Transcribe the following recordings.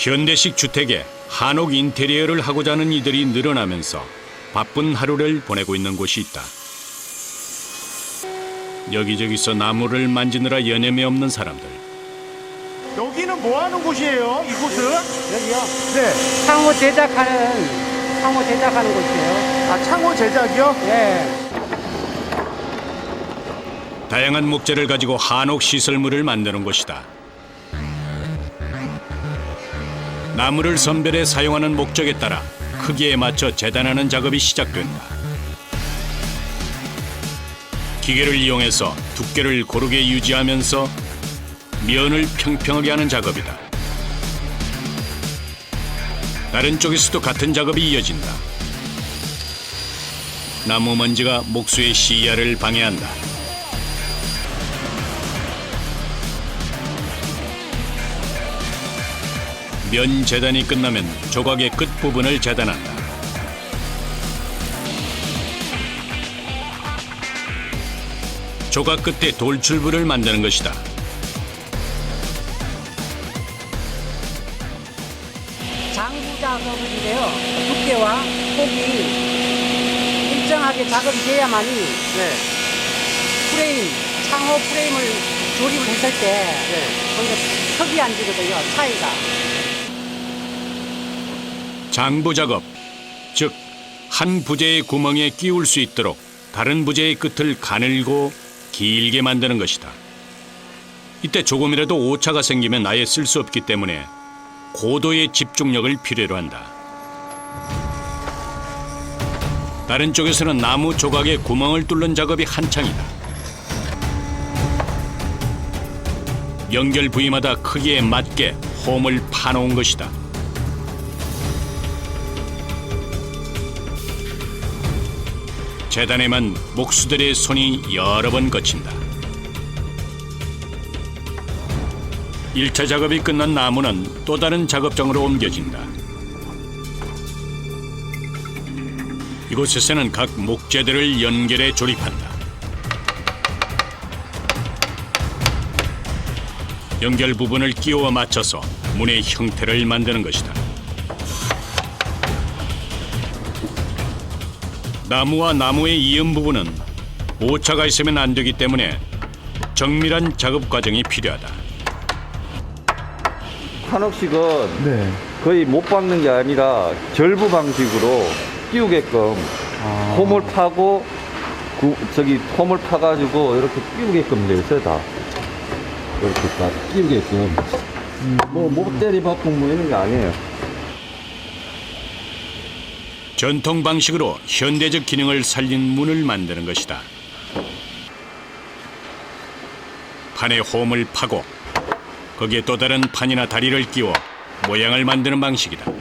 현대식 주택에 한옥 인테리어를 하고자 하는 이들이 늘어나면서 바쁜 하루를 보내고 있는 곳이 있다. 여기저기서 나무를 만지느라 여념이 없는 사람들. 여기는 뭐 하는 곳이에요? 이곳은? 여기요? 네. 창호 제작하는 곳이에요. 아, 창호 제작이요? 네. 다양한 목재를 가지고 한옥 시설물을 만드는 곳이다. 나무를 선별해 사용하는 목적에 따라 크기에 맞춰 재단하는 작업이 시작된다. 기계를 이용해서 두께를 고르게 유지하면서 면을 평평하게 하는 작업이다. 다른 쪽에서도 같은 작업이 이어진다. 나무 먼지가 목수의 시야를 방해한다. 면 재단이 끝나면 조각의 끝부분을 재단한다. 조각 끝에 돌출부를 만드는 것이다. 장부 작업인데요. 두께와 폭이 일정하게 작업이 돼야만이 네. 창호 프레임을 조립을 했을 때 거기가 턱이 안 지거든요. 차이가. 장부 작업, 즉 한 부재의 구멍에 끼울 수 있도록 다른 부재의 끝을 가늘고 길게 만드는 것이다. 이때 조금이라도 오차가 생기면 아예 쓸 수 없기 때문에 고도의 집중력을 필요로 한다. 다른 쪽에서는 나무 조각에 구멍을 뚫는 작업이 한창이다. 연결 부위마다 크기에 맞게 홈을 파놓은 것이다. 재단에만 목수들의 손이 여러 번 거친다. 1차 작업이 끝난 나무는 또 다른 작업장으로 옮겨진다. 이곳에서는 각 목재들을 연결해 조립한다. 연결 부분을 끼워 맞춰서 문의 형태를 만드는 것이다. 나무와 나무의 이음 부분은 오차가 있으면 안 되기 때문에 정밀한 작업 과정이 필요하다. 한옥식은 거의 못 박는 게 아니라 절부 방식으로 끼우게끔 홈을 파고 홈을 파가지고 이렇게 끼우게끔 돼 있어요. 다 이렇게 다 끼우게끔 못 때리박고 뭐 이런 게 아니에요. 전통 방식으로 현대적 기능을 살린 문을 만드는 것이다. 판에 홈을 파고 거기에 또 다른 판이나 다리를 끼워 모양을 만드는 방식이다.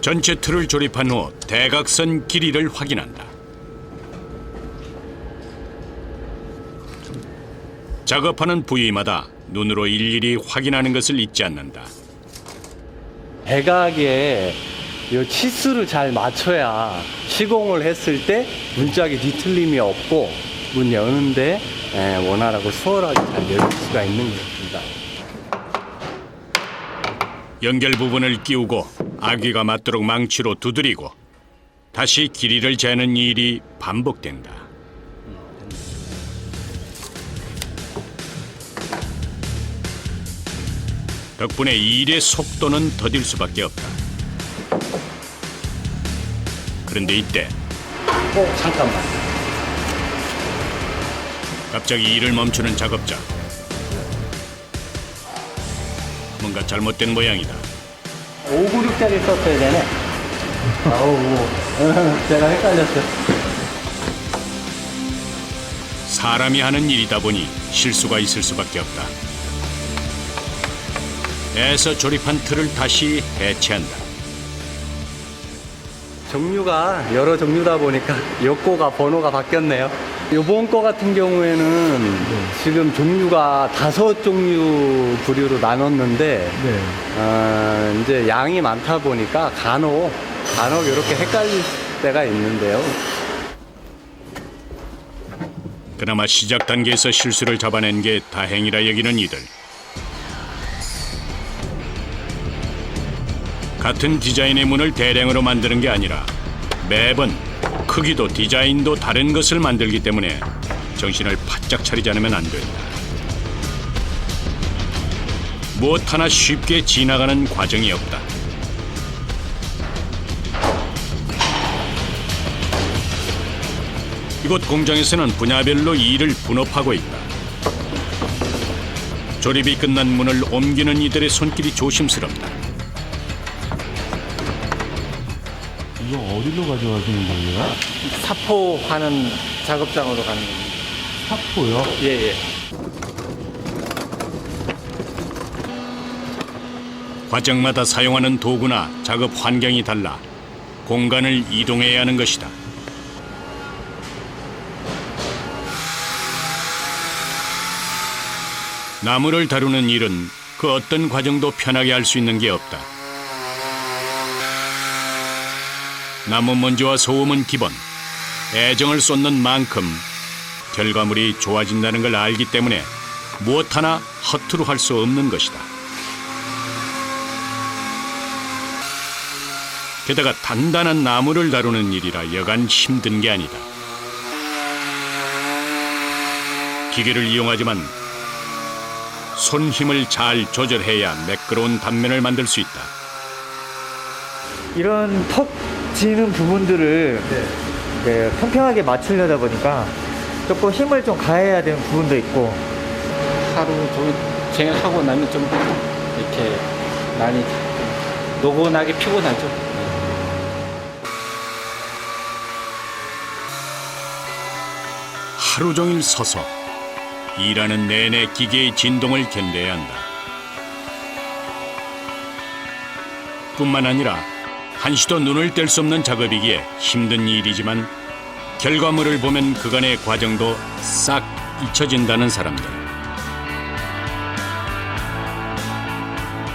전체 틀을 조립한 후 대각선 길이를 확인한다. 작업하는 부위마다 눈으로 일일이 확인하는 것을 잊지 않는다. 대각에 이 치수를 잘 맞춰야 시공을 했을 때 문짝에 뒤틀림이 없고 문 여는데 원활하고 수월하게 잘 열릴 수가 있는 것입니다. 연결 부분을 끼우고 아귀가 맞도록 망치로 두드리고 다시 길이를 재는 일이 반복된다. 덕분에 일의 속도는 더딜 수밖에 없다. 그런데 이때 잠깐만. 갑자기 일을 멈추는 작업자. 뭔가 잘못된 모양이다. 596짜리 썼어야 되네. 제가 헷갈렸어요. 사람이 하는 일이다 보니 실수가 있을 수밖에 없다. 애써 조립한 틀을 다시 해체한다. 종류가 여러 종류다 보니까 요 거가 번호가 바뀌었네요. 요번 거 같은 경우에는 지금 종류가 5종류 부류로 나눴는데 이제 양이 많다 보니까 간혹 이렇게 헷갈릴 때가 있는데요. 그나마 시작 단계에서 실수를 잡아낸 게 다행이라 여기는 이들. 같은 디자인의 문을 대량으로 만드는 게 아니라 매번 크기도 디자인도 다른 것을 만들기 때문에 정신을 바짝 차리지 않으면 안 된다. 무엇 하나 쉽게 지나가는 과정이 없다. 이곳 공장에서는 분야별로 일을 분업하고 있다. 조립이 끝난 문을 옮기는 이들의 손길이 조심스럽다. 이거 어디로 가져가시는 거예요? 사포하는 작업장으로 가는 겁니다. 사포요? 예, 예. 과정마다 사용하는 도구나 작업 환경이 달라 공간을 이동해야 하는 것이다. 나무를 다루는 일은 그 어떤 과정도 편하게 할 수 있는 게 없다. 나무 먼지와 소음은 기본. 애정을 쏟는 만큼 결과물이 좋아진다는 걸 알기 때문에 무엇 하나 허투루 할 수 없는 것이다. 게다가 단단한 나무를 다루는 일이라 여간 힘든 게 아니다. 기계를 이용하지만 손 힘을 잘 조절해야 매끄러운 단면을 만들 수 있다. 이런 턱 지는 부분들을 네, 평평하게 맞추려다 보니까 조금 힘을 좀 가해야 되는 부분도 있고 하루 종일 쟁하고 나면 좀 이렇게 많이 노곤하게 피곤하죠. 하루 종일 서서 일하는 내내 기계의 진동을 견뎌야 한다. 뿐만 아니라 한시도 눈을 뗄 수 없는 작업이기에 힘든 일이지만 결과물을 보면 그간의 과정도 싹 잊혀진다는 사람들.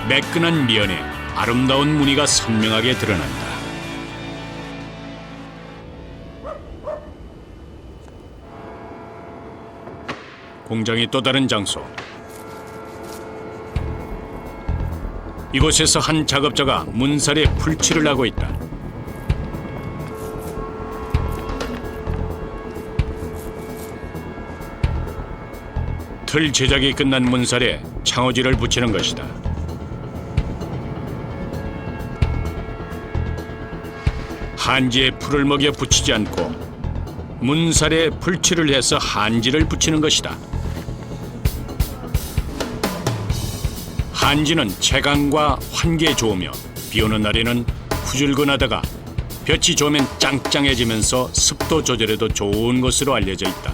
매끈한 면에 아름다운 무늬가 선명하게 드러난다. 공장의 또 다른 장소. 이곳에서 한 작업자가 문살에 풀칠을 하고 있다. 틀 제작이 끝난 문살에 창호지를 붙이는 것이다. 한지에 풀을 먹여 붙이지 않고 문살에 풀칠을 해서 한지를 붙이는 것이다. 한지는 채광과 환기에 좋으며 비 오는 날에는 후줄근하다가 볕이 좋으면 짱짱해지면서 습도 조절에도 좋은 것으로 알려져 있다.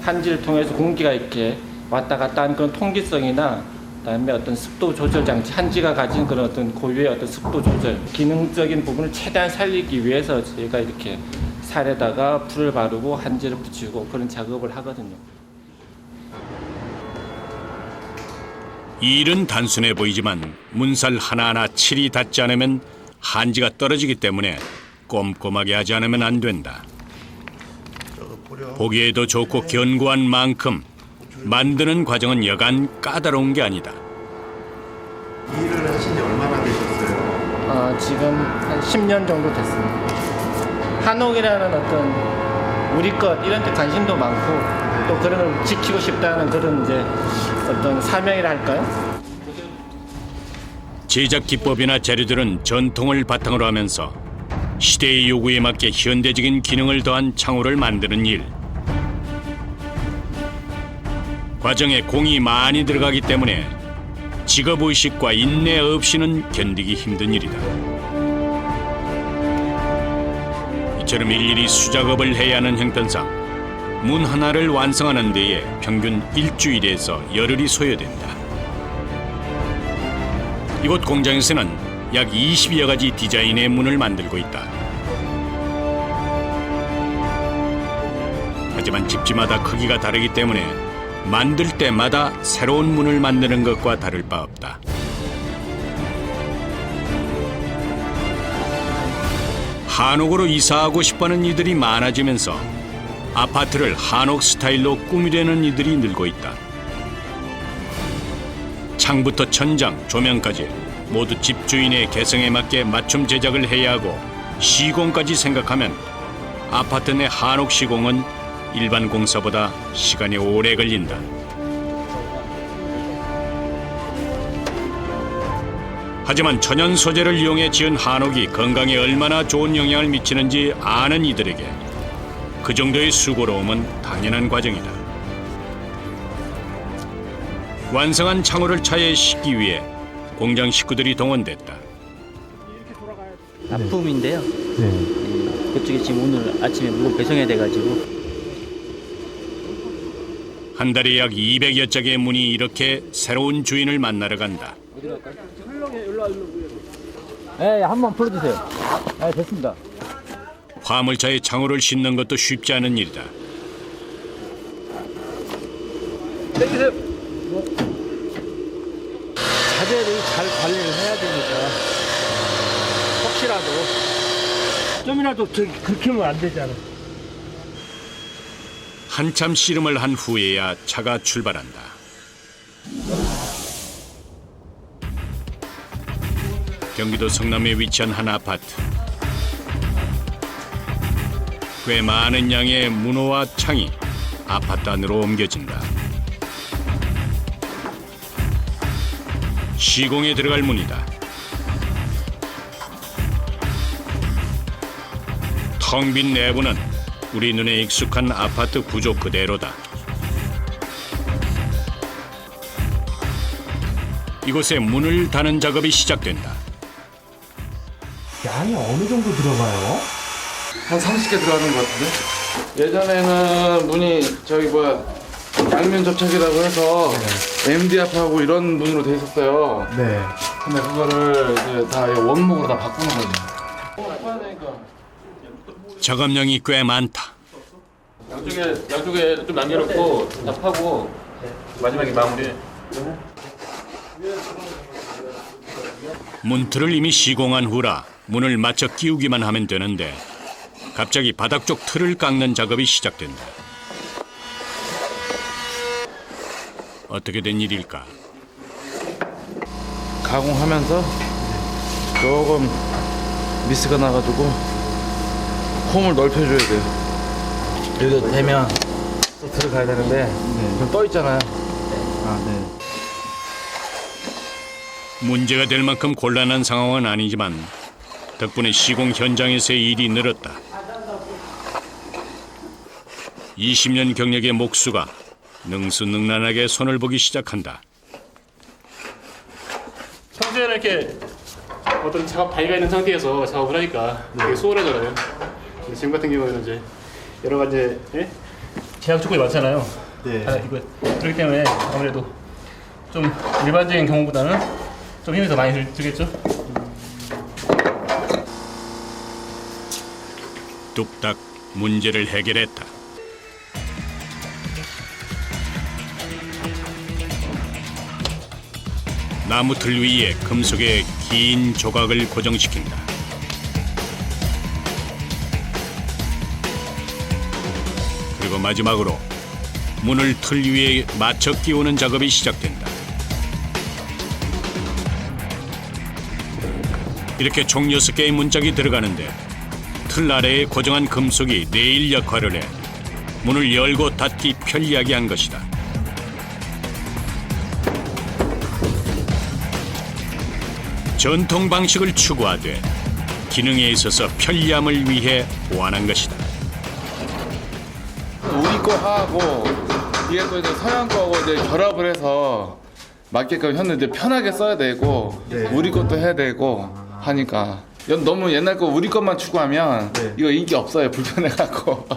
한지를 통해서 공기가 이렇게 왔다 갔다 하는 그런 통기성이나 그다음에 어떤 습도 조절 장치, 한지가 가진 그런 어떤 고유의 어떤 습도 조절, 기능적인 부분을 최대한 살리기 위해서 저희가 이렇게 살에다가 풀을 바르고 한지를 붙이고 그런 작업을 하거든요. 일은 단순해 보이지만 문살 하나하나 칠이 닿지 않으면 한지가 떨어지기 때문에 꼼꼼하게 하지 않으면 안 된다. 보기에도 좋고 견고한 만큼 만드는 과정은 여간 까다로운 게 아니다. 일을 하신 지 얼마나 되셨어요? 지금 한 10년 정도 됐습니다. 한옥이라는 어떤 우리 것 이런 데 관심도 많고 또 그런 걸 지키고 싶다는 그런 이제 어떤 사명이라 할까요? 제작 기법이나 재료들은 전통을 바탕으로 하면서 시대의 요구에 맞게 현대적인 기능을 더한 창호를 만드는 일. 과정에 공이 많이 들어가기 때문에 직업의식과 인내 없이는 견디기 힘든 일이다. 이처럼 일일이 수작업을 해야 하는 형편상 문 하나를 완성하는 데에 평균 일주일에서 열흘이 소요된다. 이곳 공장에서는 약 20여 가지 디자인의 문을 만들고 있다. 하지만 집집마다 크기가 다르기 때문에 만들 때마다 새로운 문을 만드는 것과 다를 바 없다. 한옥으로 이사하고 싶어하는 이들이 많아지면서 아파트를 한옥 스타일로 꾸미려는 이들이 늘고 있다. 창부터 천장, 조명까지 모두 집주인의 개성에 맞게 맞춤 제작을 해야 하고 시공까지 생각하면 아파트 내 한옥 시공은 일반 공사보다 시간이 오래 걸린다. 하지만 천연 소재를 이용해 지은 한옥이 건강에 얼마나 좋은 영향을 미치는지 아는 이들에게 그 정도의 수고로움은 당연한 과정이다. 완성한 창호를 차에 싣기 위해 공장 식구들이 동원됐다. 납품인데요. 그쪽에 지금 오늘 아침에 물건 배송해야 돼가지고. 한 달에 약 200여 짝의 문이 이렇게 새로운 주인을 만나러 간다. 네, 한번 풀어주세요. 네, 됐습니다. 화물차에 창호를 싣는 것도 쉽지 않은 일이다. 자재를 잘 관리를 해야 되니까 혹시라도 좀이라도 그렇게 하면 안 되잖아. 한참 씨름을 한 후에야 차가 출발한다. 경기도 성남에 위치한 한 아파트. 꽤 많은 양의 문호와 창이 아파트 안으로 옮겨진다. 시공에 들어갈 문이다. 텅 빈 내부는 우리 눈에 익숙한 아파트 구조 그대로다. 이곳에 문을 다는 작업이 시작된다. 양이 어느 정도 들어가요? 한 30개 들어가는 것 같은데? 예전에는 문이 양면 접착이라고 해서 MDF하고 이런 문으로 돼 있었어요. 네. 근데 그거를 이제 다 원목으로 다 바꾸는 거죠. 작업량이 꽤 많다. 양쪽에 좀 남겨놓고 다 파고 마지막에 마무리. 문틀을 이미 시공한 후라 문을 맞춰 끼우기만 하면 되는데 갑자기 바닥 쪽 틀을 깎는 작업이 시작된다. 어떻게 된 일일까? 가공하면서 조금 미스가 나가지고 홈을 넓혀줘야 돼요. 여기다 대면 또 들어가야 되는데 좀 떠 있잖아요. 문제가 될 만큼 곤란한 상황은 아니지만 덕분에 시공 현장에서의 일이 늘었다. 20년 경력의 목수가 능수능란하게 손을 보기 시작한다. 평소에는 이렇게 어떤 작업 바위가 있는 상태에서 작업을 하니까 되게 수월하잖아요. 근데 지금 같은 경우에는 이제 여러 가지 제약 조건이 많잖아요. 네. 그렇기 때문에 아무래도 좀 일반적인 경우보다는 좀 힘이 더 많이 들겠죠. 뚝딱 문제를 해결했다. 나무 틀 위에 금속의 긴 조각을 고정시킨다. 그리고 마지막으로 문을 틀 위에 맞춰 끼우는 작업이 시작된다. 이렇게 총 6개의 문짝이 들어가는데 틀 아래에 고정한 금속이 레일 역할을 해 문을 열고 닫기 편리하게 한 것이다. 전통 방식을 추구하되 기능에 있어서 편리함을 위해 보완한 것이다. 우리 거 하고 이게 또 이제 서양 거하고 이제 결합을 해서 맞게끔 했는데 편하게 써야 되고 우리 것도 해야 되고 하니까 너무 옛날 거 우리 것만 추구하면 이거 인기 없어요. 불편해갖고.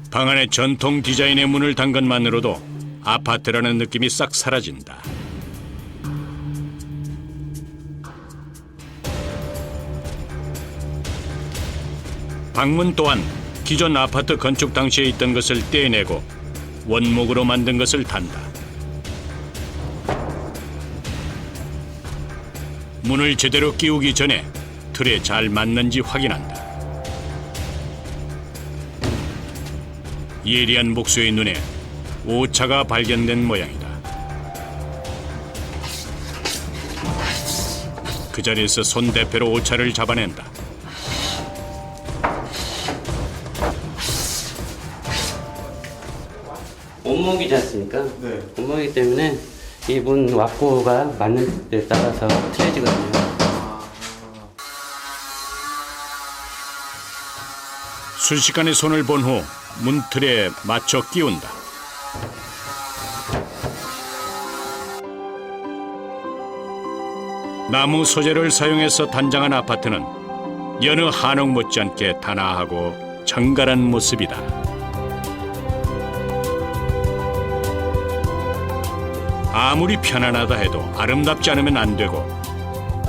방 안에 전통 디자인의 문을 단 것만으로도 아파트라는 느낌이 싹 사라진다. 방문 또한 기존 아파트 건축 당시에 있던 것을 떼내고 원목으로 만든 것을 단다. 문을 제대로 끼우기 전에 틀에 잘 맞는지 확인한다. 예리한 목수의 눈에 오차가 발견된 모양이다. 그 자리에서 손 대표로 오차를 잡아낸다. 온목이지 않습니까? 네. 온목이기 때문에 이 문 왁구가 맞는 데 따라서 틀려지거든요. 순식간에 손을 본 후 문틀에 맞춰 끼운다. 나무 소재를 사용해서 단장한 아파트는 여느 한옥 못지않게 단아하고 정갈한 모습이다. 아무리 편안하다 해도 아름답지 않으면 안 되고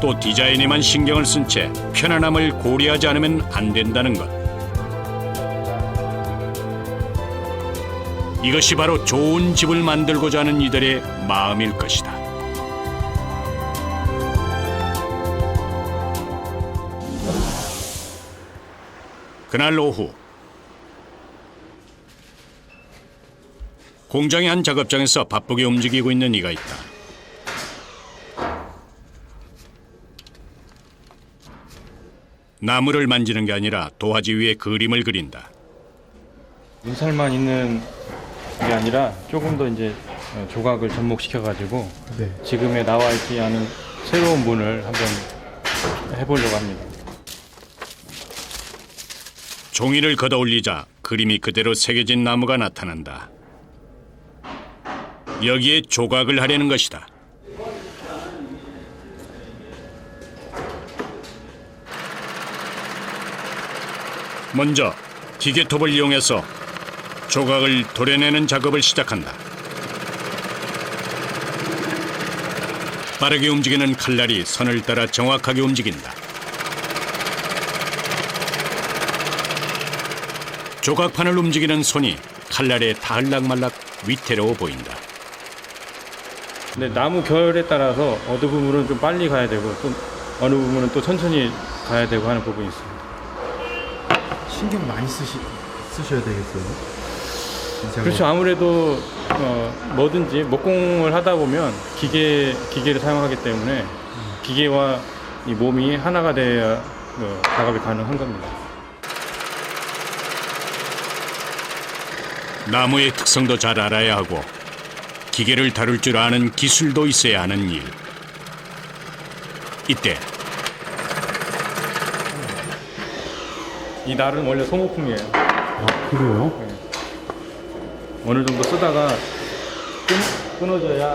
또 디자인에만 신경을 쓴 채 편안함을 고려하지 않으면 안 된다는 것. 이것이 바로 좋은 집을 만들고자 하는 이들의 마음일 것이다. 그날 오후 공장의 한 작업장에서 바쁘게 움직이고 있는 이가 있다. 나무를 만지는 게 아니라 도화지 위에 그림을 그린다. 문살만 있는 게 아니라 조금 더 이제 조각을 접목시켜 가지고 지금에 나와 있지 않은 새로운 문을 한번 해보려고 합니다. 종이를 걷어올리자 그림이 그대로 새겨진 나무가 나타난다. 여기에 조각을 하려는 것이다. 먼저 기계톱을 이용해서 조각을 도려내는 작업을 시작한다. 빠르게 움직이는 칼날이 선을 따라 정확하게 움직인다. 조각판을 움직이는 손이 칼날에 닿을락말락 위태로워 보인다. 근데 나무 결에 따라서 어느 부분은 좀 빨리 가야 되고 또 어느 부분은 또 천천히 가야 되고 하는 부분이 있습니다. 신경 많이 쓰셔야 되겠어요. 그렇죠. 아무래도 뭐든지 목공을 하다 보면 기계를 사용하기 때문에 기계와 이 몸이 하나가 돼야 작업이 가능한 겁니다. 나무의 특성도 잘 알아야 하고 기계를 다룰 줄 아는 기술도 있어야 하는 일. 이때 이 날은 원래 소모품이에요. 아, 그래요? 네. 어느 정도 쓰다가 끊어져야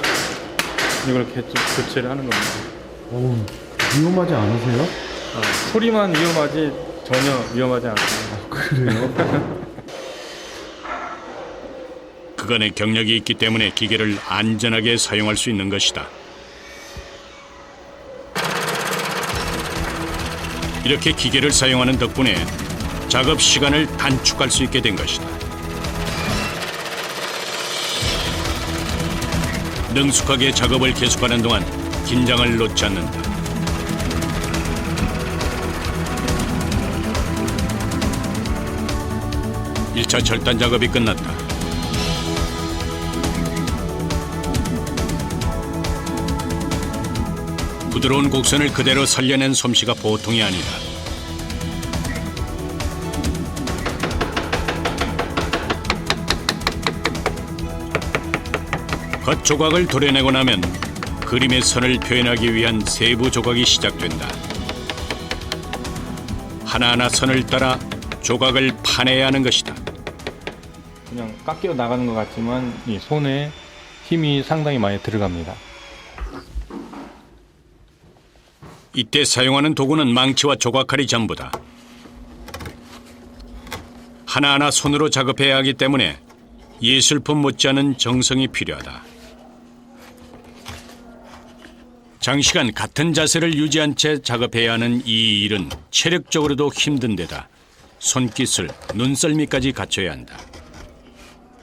이렇게 좀 교체를 하는 겁니다. 오, 위험하지 않으세요? 소리만 위험하지 전혀 위험하지 않습니다. 아, 그래요? 그간의 경력이 있기 때문에 기계를 안전하게 사용할 수 있는 것이다. 이렇게 기계를 사용하는 덕분에 작업 시간을 단축할 수 있게 된 것이다. 능숙하게 작업을 계속하는 동안 긴장을 놓지 않는다. 일차 절단 작업이 끝났다. 부드러운 곡선을 그대로 살려낸 솜씨가 보통이 아니다. 겉 조각을 도려내고 나면 그림의 선을 표현하기 위한 세부 조각이 시작된다. 하나하나 선을 따라 조각을 파내야 하는 것이다. 그냥 깎여 나가는 것 같지만 이 손에 힘이 상당히 많이 들어갑니다. 이때 사용하는 도구는 망치와 조각칼이 전부다. 하나하나 손으로 작업해야 하기 때문에 예술품 못지않은 정성이 필요하다. 장시간 같은 자세를 유지한 채 작업해야 하는 이 일은 체력적으로도 힘든 데다 손기술, 눈썰미까지 갖춰야 한다.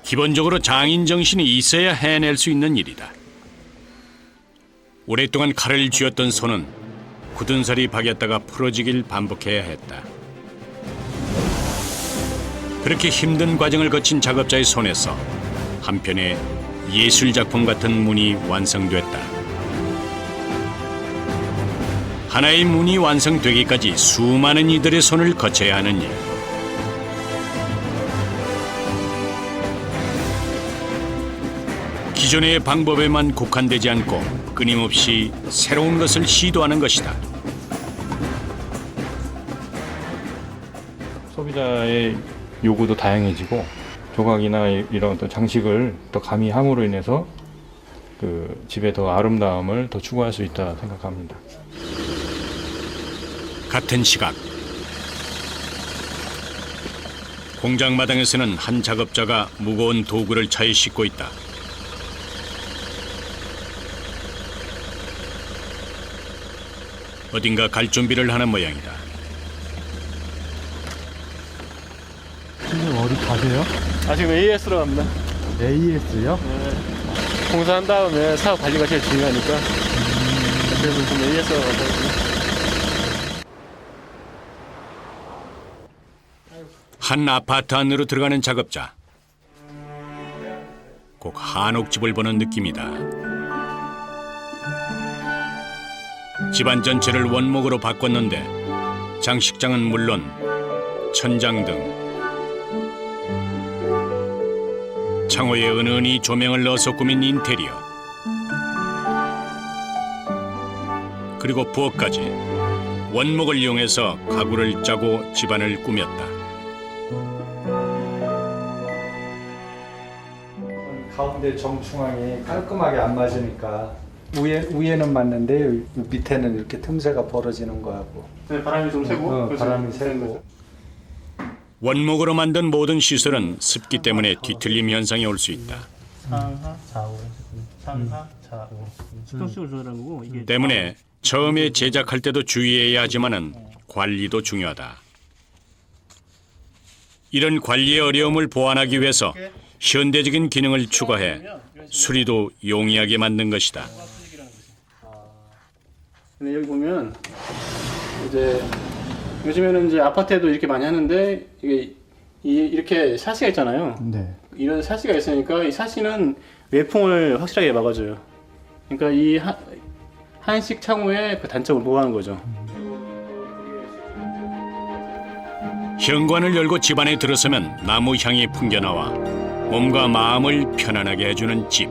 기본적으로 장인 정신이 있어야 해낼 수 있는 일이다. 오랫동안 칼을 쥐었던 손은 굳은 살이 박였다가 풀어지길 반복해야 했다. 그렇게 힘든 과정을 거친 작업자의 손에서 한편의 예술작품 같은 문이 완성됐다. 하나의 문이 완성되기까지 수많은 이들의 손을 거쳐야 하는 일. 기존의 방법에만 국한되지 않고 끊임없이 새로운 것을 시도하는 것이다. 소비자의 요구도 다양해지고 조각이나 이런 어떤 장식을 더 가미함으로 인해서 그 집의 더 아름다움을 더 추구할 수 있다 생각합니다. 같은 시각 공장 마당에서는 한 작업자가 무거운 도구를 차에 싣고 있다. 어딘가 갈 준비를 하는 모양이다. 지금 어디 가세요? 아 지금 AS로 갑니다. AS요? 네. 공사한 다음에 사업 관리가 제일 중요하니까. 그래서 지금 AS로 가거든요. 한 아파트 안으로 들어가는 작업자. 꼭 한옥집을 보는 느낌이다. 집안 전체를 원목으로 바꿨는데 장식장은 물론 천장 등 창호에 은은히 조명을 넣어서 꾸민 인테리어, 그리고 부엌까지 원목을 이용해서 가구를 짜고 집안을 꾸몄다. 가운데 정중앙이 깔끔하게 안 맞으니까 위에는 맞는데 밑에는 이렇게 틈새가 벌어지는 거하고. 네, 바람이 좀 새고. 바람이 새고. 원목으로 만든 모든 시설은 습기 때문에 뒤틀림 현상이 올 수 있다. 상하 좌우. 상하 좌우. 수평식을 조절하는 거고 이게. 때문에 처음에 제작할 때도 주의해야 하지만은 관리도 중요하다. 이런 관리의 어려움을 보완하기 위해서 현대적인 기능을 추가해 수리도 용이하게 만든 것이다. 근데 여기 보면 이제 요즘에는 이제 아파트에도 이렇게 많이 하는데 이게 이렇게 샤시가 있잖아요. 네. 이런 샤시가 있으니까 이 샤시는 외풍을 확실하게 막아줘요. 그러니까 이 한식 창호의 그 단점을 보호하는 거죠. 현관을 열고 집 안에 들어서면 나무 향이 풍겨나와 몸과 마음을 편안하게 해주는 집.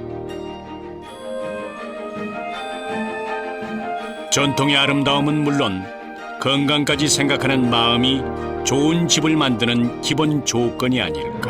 전통의 아름다움은 물론 건강까지 생각하는 마음이 좋은 집을 만드는 기본 조건이 아닐까.